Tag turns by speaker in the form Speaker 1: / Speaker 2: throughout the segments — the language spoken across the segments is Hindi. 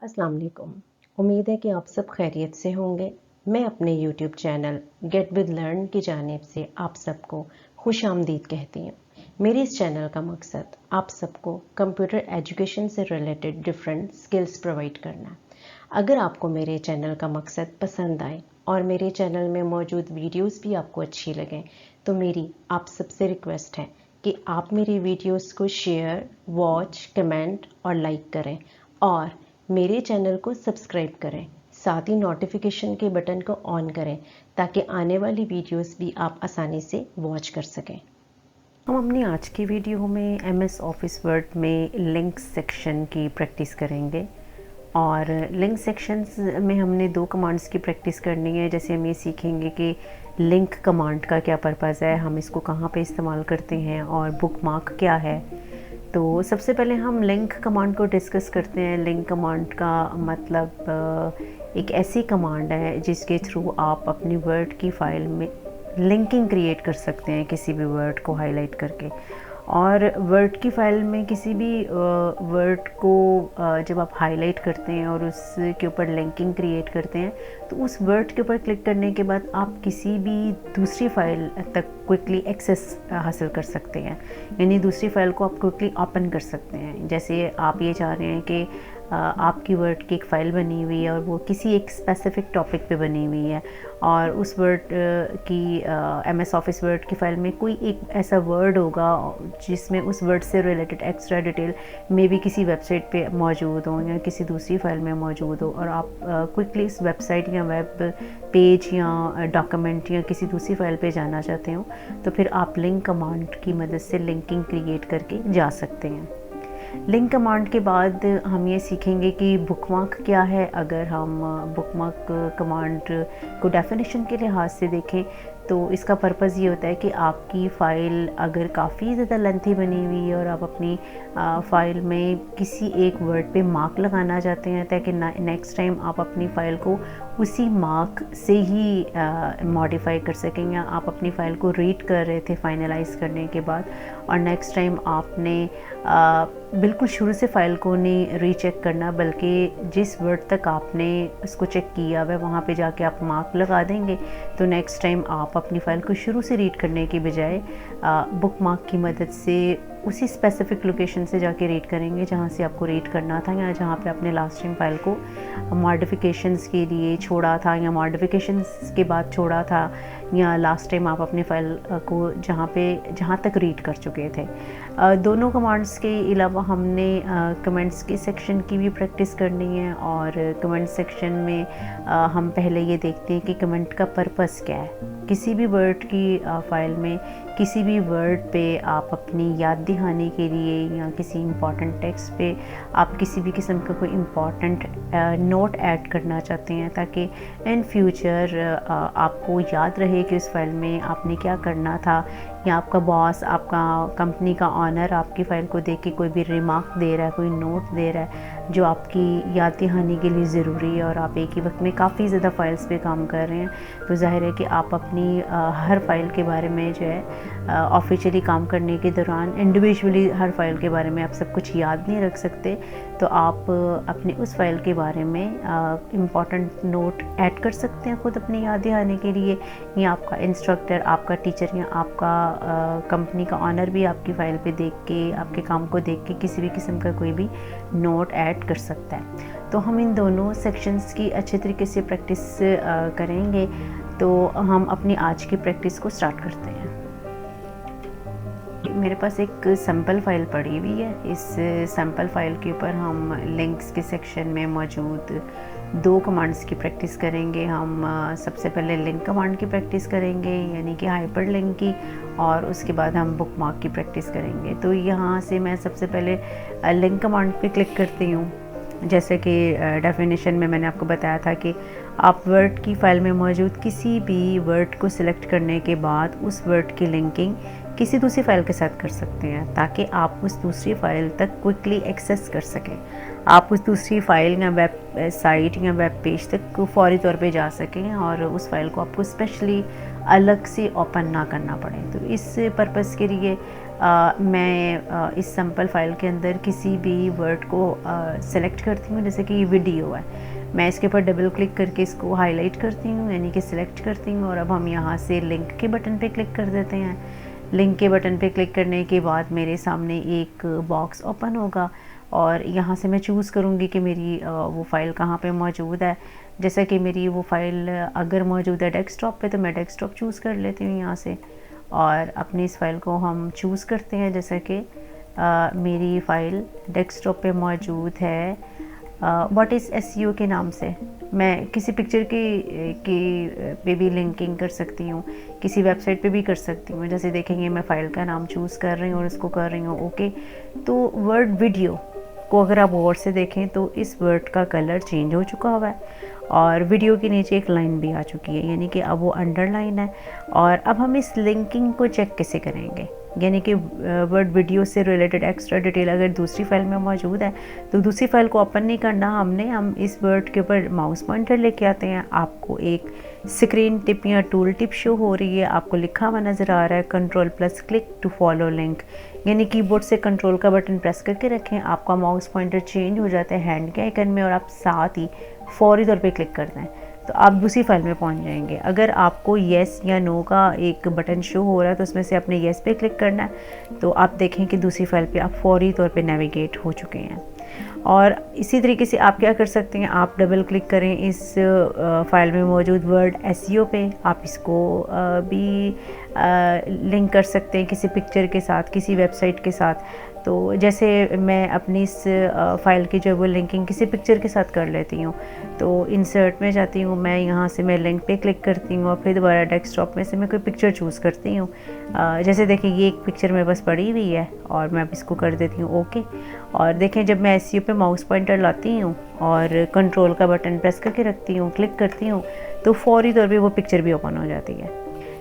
Speaker 1: अस्सलाम वालेकुम। उम्मीद है कि आप सब खैरियत से होंगे। मैं अपने YouTube channel get with learn की जानिब से आप सबको खुश आमदीद कहती हूँ। मेरे इस चैनल का मकसद आप सबको कंप्यूटर एजुकेशन से रिलेटेड डिफरेंट स्किल्स प्रोवाइड करना है। अगर आपको मेरे चैनल का मकसद पसंद आए और मेरे चैनल में मौजूद वीडियोस भी आपको अच्छी लगें तो मेरी आप सबसे रिक्वेस्ट है कि आप मेरी वीडियोस को शेयर, वॉच, कमेंट और लाइक करें और मेरे चैनल को सब्सक्राइब करें। साथ ही नोटिफिकेशन के बटन को ऑन करें ताकि आने वाली वीडियोस भी आप आसानी से वॉच कर सकें। हम अपनी आज की वीडियो में MS ऑफिस वर्ड में लिंक सेक्शन की प्रैक्टिस करेंगे और लिंक सेक्शंस में हमने दो कमांड्स की प्रैक्टिस करनी है। जैसे हम ये सीखेंगे कि लिंक कमांड का क्या पर्पज़ है, हम इसको कहाँ पे इस्तेमाल करते हैं और बुकमार्क क्या है। तो सबसे पहले हम लिंक कमांड को डिस्कस करते हैं। लिंक कमांड का मतलब एक ऐसी कमांड है जिसके थ्रू आप अपनी वर्ड की फ़ाइल में लिंकिंग क्रिएट कर सकते हैं किसी भी वर्ड को हाईलाइट करके। और वर्ड की फ़ाइल में किसी भी वर्ड को जब आप हाईलाइट करते हैं और उसके ऊपर लिंकिंग क्रिएट करते हैं तो उस वर्ड के ऊपर क्लिक करने के बाद आप किसी भी दूसरी फ़ाइल तक क्विकली एक्सेस हासिल कर सकते हैं। यानी दूसरी फ़ाइल को आप क्विकली ओपन कर सकते हैं। जैसे आप ये चाह रहे हैं कि आपकी वर्ड की एक फ़ाइल बनी हुई है और वो किसी एक स्पेसिफ़िक टॉपिक पे बनी हुई है और उस वर्ड की MS ऑफिस वर्ड की फ़ाइल में कोई एक ऐसा वर्ड होगा जिसमें उस वर्ड से related extra detail may be किसी वेबसाइट पे मौजूद हो या किसी दूसरी फ़ाइल में मौजूद हो और आप क्विकली इस वेबसाइट या वेब पेज या डॉक्यूमेंट या किसी दूसरी फ़ाइल पे जाना चाहते हो तो फिर आप लिंक कमांड की मदद से लिंकिंग क्रिएट करके जा सकते हैं। लिंक कमांड के बाद हम ये सीखेंगे कि बुकमार्क क्या है। अगर हम बुकमार्क कमांड को डेफिनेशन के लिहाज से देखें तो इसका पर्पज़ ये होता है कि आपकी फ़ाइल अगर काफ़ी ज़्यादा लेंथी बनी हुई है और आप अपनी फ़ाइल में किसी एक वर्ड पे मार्क लगाना चाहते हैं ताकि नेक्स्ट टाइम आप अपनी फ़ाइल को उसी मार्क से ही मॉडिफाई कर सकें या आप अपनी फ़ाइल को रीड कर रहे थे फाइनलाइज करने के बाद और नेक्स्ट टाइम आपने बिल्कुल शुरू से फ़ाइल को नहीं रीचेक करना बल्कि जिस वर्ड तक आपने उसको चेक किया वह वहाँ पे जाके आप मार्क लगा देंगे तो नेक्स्ट टाइम आप अपनी फ़ाइल को शुरू से रीड करने की बजाय बुक मार्क की मदद से उसी स्पेसिफ़िक लोकेशन से जाके रीड करेंगे जहाँ से आपको रीड करना था या जहाँ पे आपने लास्ट टाइम फ़ाइल को मॉडिफिकेशंस के लिए छोड़ा था या मॉडिफिकेशंस के बाद छोड़ा था या लास्ट टाइम आप अपनी फ़ाइल को जहाँ तक रीड कर चुके थे। दोनों कमांड्स के अलावा हमने कमेंट्स के सेक्शन की भी प्रैक्टिस करनी है और कमेंट सेक्शन में हम पहले ये देखते हैं कि कमेंट का पर्पस क्या है। किसी भी वर्ड की फ़ाइल में किसी भी वर्ड पे आप अपनी याद दहानी के लिए या किसी इम्पॉर्टेंट टेक्स्ट पे आप किसी भी किस्म का कोई इम्पॉर्टेंट नोट ऐड करना चाहते हैं ताकि इन फ्यूचर आपको याद रहे कि उस फाइल में आपने क्या करना था या आपका बॉस, आपका कंपनी का ऑनर आपकी फ़ाइल को देख के कोई भी रिमार्क दे रहा है, कोई नोट दे रहा है जो आपकी याद दहानी के लिए ज़रूरी है और आप एक ही वक्त में काफ़ी ज़्यादा फ़ाइल्स पे काम कर रहे हैं तो ज़ाहिर है कि आप अपनी हर फ़ाइल के बारे में जो है ऑफिशियली काम करने के दौरान इंडिविजुअली हर फ़ाइल के बारे में आप सब कुछ याद नहीं रख सकते तो आप अपनी उस फ़ाइल के बारे में इम्पॉर्टेंट नोट ऐड कर सकते हैं खुद अपनी याद दहानी के लिए या आपका इंस्ट्रक्टर, आपका टीचर या आपका कंपनी का ऑनर भी आपकी फ़ाइल पे देख के आपके काम को देख के किसी भी किस्म का कोई भी नोट ऐड कर सकता है। तो हम इन दोनों सेक्शंस की अच्छे तरीके से प्रैक्टिस करेंगे। तो हम अपनी आज की प्रैक्टिस को स्टार्ट करते हैं। मेरे पास एक सैम्पल फ़ाइल पड़ी हुई है। इस सैम्पल फ़ाइल के ऊपर हम लिंक्स के सेक्शन में मौजूद दो कमांड्स की प्रैक्टिस करेंगे। हम सबसे पहले लिंक कमांड की प्रैक्टिस करेंगे यानी कि हाइपर लिंक की और उसके बाद हम बुक मार्क की प्रैक्टिस करेंगे। तो यहाँ से मैं सबसे पहले लिंक कमांड पे क्लिक करती हूँ। जैसे कि डेफिनेशन में मैंने आपको बताया था कि आप वर्ड की फ़ाइल में मौजूद किसी भी वर्ड को सिलेक्ट करने के बाद उस वर्ड की लिंकिंग किसी दूसरी फ़ाइल के साथ कर सकते हैं ताकि आप उस दूसरी फ़ाइल तक क्विकली एक्सेस कर सकें। आप उस दूसरी फ़ाइल या वेब साइट या वेब पेज तक फौरी तौर पे जा सकें और उस फ़ाइल को आपको स्पेशली अलग से ओपन ना करना पड़े। तो इस पर्पज़ के लिए
Speaker 2: मैं इस सैम्पल फाइल के अंदर किसी भी वर्ड को सेलेक्ट करती हूँ। जैसे कि ये वीडियो है, मैं इसके ऊपर डबल क्लिक करके इसको हाईलाइट करती हूँ, यानी कि सिलेक्ट करती हूँ। और अब हम यहाँ से लिंक के बटन पे क्लिक कर देते हैं। लिंक के बटन पे क्लिक करने के बाद मेरे सामने एक बॉक्स ओपन होगा और यहाँ से मैं चूज़ करूँगी कि मेरी वो फ़ाइल कहाँ पे मौजूद है। जैसा कि मेरी वो फ़ाइल अगर मौजूद है डेस्कटॉप पे, तो मैं डेस्कटॉप चूज़ कर लेती हूँ यहाँ से और अपनी इस फ़ाइल को हम चूज़ करते हैं। जैसा कि मेरी फ़ाइल डेस्कटॉप पे मौजूद है व्हाट इज़ एसईओ के नाम से। मैं किसी पिक्चर की पे भी लिंकिंग कर सकती हूँ, किसी वेबसाइट पे भी कर सकती हूँ। जैसे देखेंगे मैं फ़ाइल का नाम चूज़ कर रही हूँ और इसको कर रही हूँ ओके। तो वर्ड वीडियो को अगर आप गौर से देखें तो इस वर्ड का कलर चेंज हो चुका हुआ है और वीडियो के नीचे एक लाइन भी आ चुकी है, यानी कि अब वो अंडरलाइन है। और अब हम इस लिंकिंग को चेक कैसे करेंगे, यानी कि वर्ड वीडियो से रिलेटेड एक्स्ट्रा डिटेल अगर दूसरी फाइल में मौजूद है तो दूसरी फाइल को ओपन नहीं करना हमने, हम इस वर्ड के ऊपर माउस पॉइंटर लेके आते हैं। आपको एक स्क्रीन टिप या टूल टिप शो हो रही है, आपको लिखा हुआ नज़र आ रहा है Ctrl+क्लिक टू फॉलो लिंक, यानी कीबोर्ड से कंट्रोल का बटन प्रेस करके रखें, आपका माउस पॉइंटर चेंज हो जाता है हैंड के आइकन में और आप साथ ही फौरी तौर पे क्लिक करते हैं तो आप दूसरी फाइल में पहुंच जाएंगे। अगर आपको येस या नो का एक बटन शो हो रहा है तो उसमें से आपने येस पे क्लिक करना है, तो आप देखें कि दूसरी फाइल पे आप फौरी तौर पे नेविगेट हो चुके हैं। और इसी तरीके से आप क्या कर सकते हैं, आप डबल क्लिक करें इस फाइल में मौजूद वर्ड एसईओ पे, आप इसको भी लिंक कर सकते हैं किसी पिक्चर के साथ, किसी वेबसाइट के साथ। तो जैसे मैं अपनी इस फ़ाइल की जो वो लिंकिंग किसी पिक्चर के साथ कर लेती हूँ, तो इंसर्ट में जाती हूँ मैं, यहाँ से मैं लिंक पे क्लिक करती हूँ और फिर दोबारा डेस्कटॉप में से मैं कोई पिक्चर चूज़ करती हूँ। जैसे देखिए ये एक पिक्चर मेरे पास पड़ी हुई है और मैं अब इसको कर देती हूँ ओके। और देखें जब मैं एसईओ पे माउस पॉइंटर लाती हूँ और कंट्रोल का बटन प्रेस करके रखती हूँ, क्लिक करती हूँ, तो फौरी तौर पर वो पिक्चर भी ओपन हो जाती है।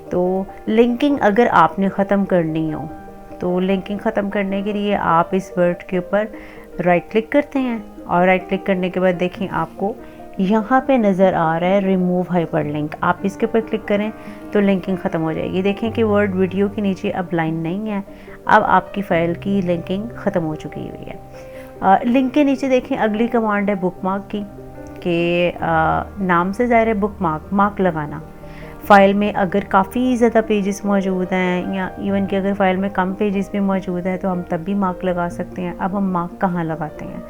Speaker 2: तो लिंकिंग अगर आपने ख़त्म करनी हो तो लिंकिंग ख़त्म करने के लिए आप इस वर्ड के ऊपर राइट क्लिक करते हैं और राइट क्लिक करने के बाद देखें आपको यहाँ पे नज़र आ रहा है रिमूव हाइपरलिंक, आप इसके ऊपर क्लिक करें तो लिंकिंग ख़त्म हो जाएगी। देखें कि वर्ड वीडियो के नीचे अब लाइन नहीं है, अब आपकी फ़ाइल की लिंकिंग ख़त्म हो चुकी हुई है। लिंक के नीचे देखें अगली कमांड है बुकमार्क की, के नाम से ज़ाहिर है बुकमार्क, मार्क लगाना। फ़ाइल में अगर काफ़ी ज़्यादा पेजेस मौजूद हैं या इवन कि अगर फ़ाइल में कम पेजेस भी मौजूद हैं तो हम तब भी मार्क लगा सकते हैं। अब हम मार्क कहाँ लगाते हैं,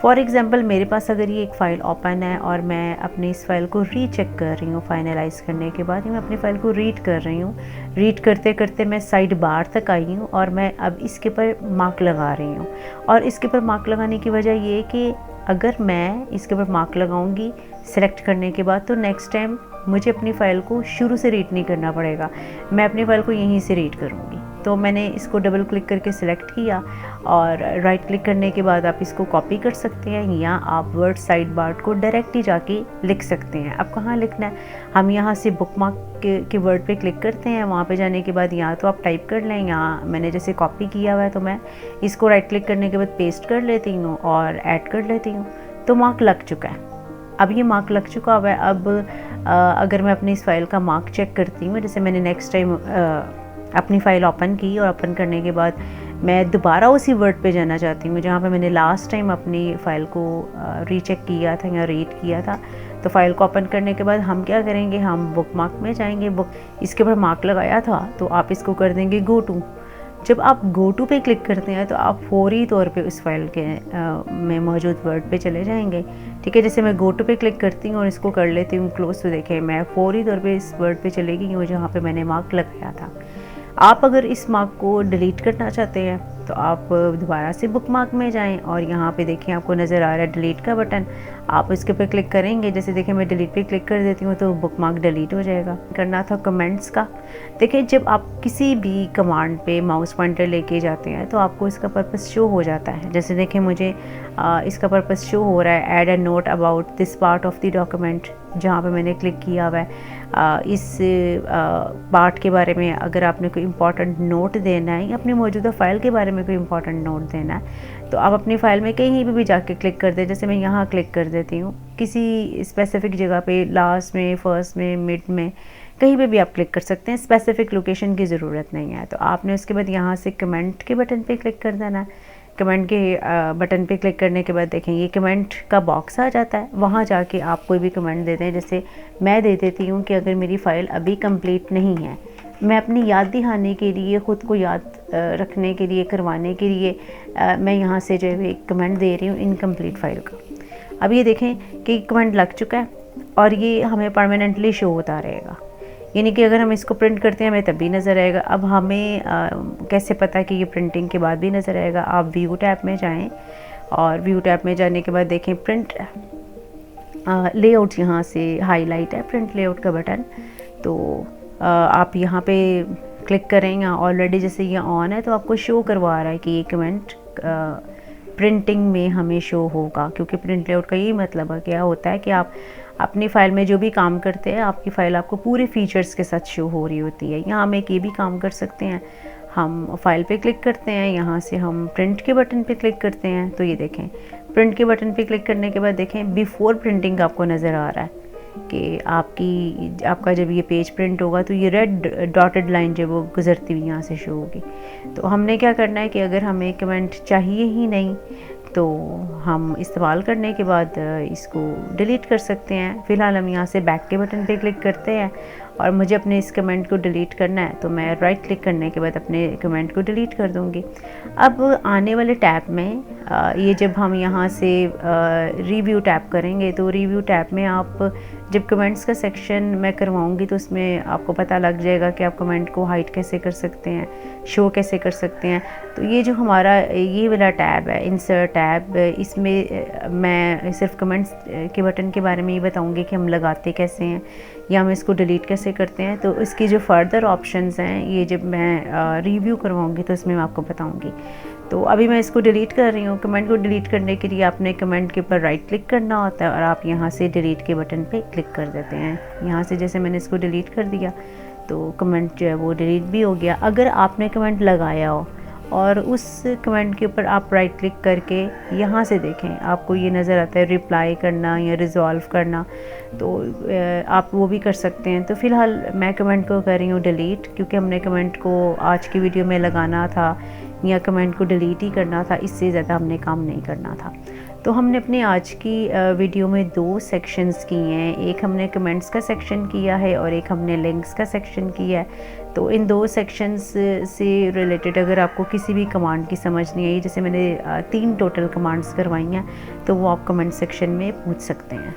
Speaker 2: फॉर एग्ज़ाम्पल मेरे पास अगर ये एक फ़ाइल ओपन है और मैं अपनी इस फ़ाइल को रीचेक कर रही हूँ, फाइनलाइज़ करने के बाद मैं अपनी फ़ाइल को रीड कर रही हूँ, रीड करते करते मैं साइड बार तक आई हूँ और मैं अब इसके ऊपर मार्क लगा रही हूँ। और इसके ऊपर मार्क लगाने की वजह ये कि अगर मैं इसके ऊपर मार्क लगाऊंगी सेलेक्ट करने के बाद तो नेक्स्ट टाइम मुझे अपनी फ़ाइल को शुरू से रीड नहीं करना पड़ेगा, मैं अपनी फ़ाइल को यहीं से रीड करूँगी। तो मैंने इसको डबल क्लिक करके सिलेक्ट किया और राइट क्लिक करने के बाद आप इसको कॉपी कर सकते हैं या आप वर्ड साइड बार को डायरेक्ट ही जाके लिख सकते हैं। अब कहाँ लिखना है, हम यहाँ से बुकमार्क के वर्ड पे क्लिक करते हैं, वहाँ पे जाने के बाद यहाँ तो आप टाइप कर लें, यहाँ मैंने जैसे कॉपी किया हुआ है तो मैं इसको राइट क्लिक करने के बाद पेस्ट कर लेती हूँ और ऐड कर लेती हूँ, तो मार्क लग चुका है। अब ये मार्क लग चुका हुआ है। अब अगर मैं अपनी इस फाइल का मार्क चेक करती हूँ, जैसे मैंने नेक्स्ट टाइम अपनी फ़ाइल ओपन की और ओपन करने के बाद मैं दोबारा उसी वर्ड पे जाना चाहती हूँ जहाँ पे मैंने लास्ट टाइम अपनी फ़ाइल को रीचेक किया था या रीड किया था, तो फाइल को ओपन करने के बाद हम क्या करेंगे, हम बुक मार्क में जाएंगे। बुक इसके ऊपर मार्क लगाया था तो आप इसको कर देंगे गो टू। जब आप गो टू पे क्लिक करते हैं तो आप फौरी तौर पे उस फाइल के में मौजूद वर्ड पे चले जाएंगे। ठीक है, जैसे मैं गो टू पे क्लिक करती हूँ और इसको कर लेती हूँ क्लोज, तो देखें मैं फौरी तौर पे इस वर्ड पे चले गई हूँ जहाँ पे मैंने मार्क लगाया था। आप अगर इस मार्क को डिलीट करना चाहते हैं तो आप दोबारा से बुक मार्क में जाएं और यहाँ पे देखें आपको नज़र आ रहा है डिलीट का बटन, आप इसके पे क्लिक करेंगे। जैसे देखें मैं डिलीट पे क्लिक कर देती हूँ तो बुक मार्क डिलीट हो जाएगा। करना था कमेंट्स का। देखिए जब आप किसी भी कमांड पे माउस पॉइंटर लेके जाते हैं तो आपको इसका पर्पस शो हो जाता है। जैसे देखें मुझे इसका पर्पस शो हो रहा है, add a note about this part of the document, जहाँ पे मैंने क्लिक किया हुआ है। इस पार्ट के बारे में अगर आपने कोई इंपॉर्टेंट नोट देना है या अपनी मौजूदा फ़ाइल के बारे में कोई इंपॉर्टेंट नोट देना है तो आप अपनी फ़ाइल में कहीं भी जाके क्लिक कर दें। जैसे मैं यहाँ क्लिक कर देती हूँ किसी स्पेसिफिक जगह पे, लास्ट में, फर्स्ट में, मिड में, कहीं पे भी आप क्लिक कर सकते हैं, स्पेसिफिक लोकेशन की ज़रूरत नहीं है। तो आपने उसके बाद यहाँ से कमेंट के बटन पे क्लिक कर देना है। कमेंट के बटन पे क्लिक करने के बाद देखें ये कमेंट का बॉक्स आ जाता है, वहाँ जाके आप कोई भी कमेंट देते हैं। जैसे मैं दे देती हूँ कि अगर मेरी फ़ाइल अभी कंप्लीट नहीं है, मैं अपनी याद दिहाने के लिए, ख़ुद को याद रखने के लिए, करवाने के लिए मैं यहाँ से जो है एक कमेंट दे रही हूँ इनकम्प्लीट फ़ाइल का। अब ये देखें कि कमेंट लग चुका है और ये हमें परमानेंटली शो होता रहेगा, यानी कि अगर हम इसको प्रिंट करते हैं हमें तब भी नज़र आएगा। अब हमें कैसे पता कि ये प्रिंटिंग के बाद भी नज़र आएगा? आप व्यू टैब में जाएं और व्यू टैब में जाने के बाद देखें प्रिंट लेआउट, यहाँ से हाईलाइट है प्रिंट लेआउट का बटन। तो आप यहाँ पे क्लिक करेंगे, ऑलरेडी जैसे ये ऑन है तो आपको शो करवा रहा है कि ये कमेंट प्रिंटिंग में हमें शो होगा, क्योंकि प्रिंट लेआउट का यही मतलब है, क्या होता है कि आप अपनी फ़ाइल में जो भी काम करते हैं आपकी फ़ाइल आपको पूरे फीचर्स के साथ शो हो रही होती है। यहाँ हम एक ये भी काम कर सकते हैं, हम फाइल पे क्लिक करते हैं, यहाँ से हम प्रिंट के बटन पे क्लिक करते हैं। तो ये देखें प्रिंट के बटन पे क्लिक करने के बाद देखें बिफ़ोर प्रिंटिंग आपको नज़र आ रहा है कि आपका जब ये पेज प्रिंट होगा तो ये रेड डॉटेड लाइन जब वो गुजरती हुई यहाँ से शो होगी। तो हमने क्या करना है कि अगर हमें कमेंट चाहिए ही नहीं तो हम इस्तेमाल करने के बाद इसको डिलीट कर सकते हैं। फ़िलहाल हम यहाँ से बैक के बटन पे क्लिक करते हैं और मुझे अपने इस कमेंट को डिलीट करना है तो मैं राइट क्लिक करने के बाद अपने कमेंट को डिलीट कर दूँगी। अब आने वाले टैब में ये जब हम यहाँ से रिव्यू टैब करेंगे तो रिव्यू टैब में आप जब कमेंट्स का सेक्शन मैं करवाऊँगी तो उसमें आपको पता लग जाएगा कि आप कमेंट को हाइड कैसे कर सकते हैं, शो कैसे कर सकते हैं। तो ये जो हमारा ये वाला टैब है इंसर्ट टैब, इसमें मैं सिर्फ कमेंट्स के बटन के बारे में ही बताऊंगी कि हम लगाते कैसे हैं या हम इसको डिलीट कैसे करते हैं। तो इसकी जो फर्दर ऑप्शंस हैं ये जब मैं रिव्यू करवाऊंगी तो इसमें मैं आपको बताऊंगी। तो अभी मैं इसको डिलीट कर रही हूँ। कमेंट को डिलीट करने के लिए आपने कमेंट के ऊपर राइट क्लिक करना होता है और आप यहाँ से डिलीट के बटन पे क्लिक कर देते हैं। यहाँ से जैसे मैंने इसको डिलीट कर दिया तो कमेंट जो है वो डिलीट भी हो गया। अगर आपने कमेंट लगाया हो और उस कमेंट के ऊपर आप राइट क्लिक करके यहाँ से देखें आपको ये नज़र आता है रिप्लाई करना या रिज़ॉल्व करना, तो आप वो भी कर सकते हैं। तो फ़िलहाल मैं कमेंट को कर रही हूँ डिलीट, क्योंकि हमने कमेंट को आज की वीडियो में लगाना था या कमेंट को डिलीट ही करना था, इससे ज़्यादा हमने काम नहीं करना था। तो हमने अपने आज की वीडियो में 2 सेक्शंस किए हैं, एक हमने कमेंट्स का सेक्शन किया है और एक हमने लिंक्स का सेक्शन किया है। तो इन 2 सेक्शंस से रिलेटेड अगर आपको किसी भी कमांड की समझ नहीं आई, जैसे मैंने 3 टोटल कमांड्स करवाई हैं, तो वो आप कमेंट सेक्शन में पूछ सकते हैं।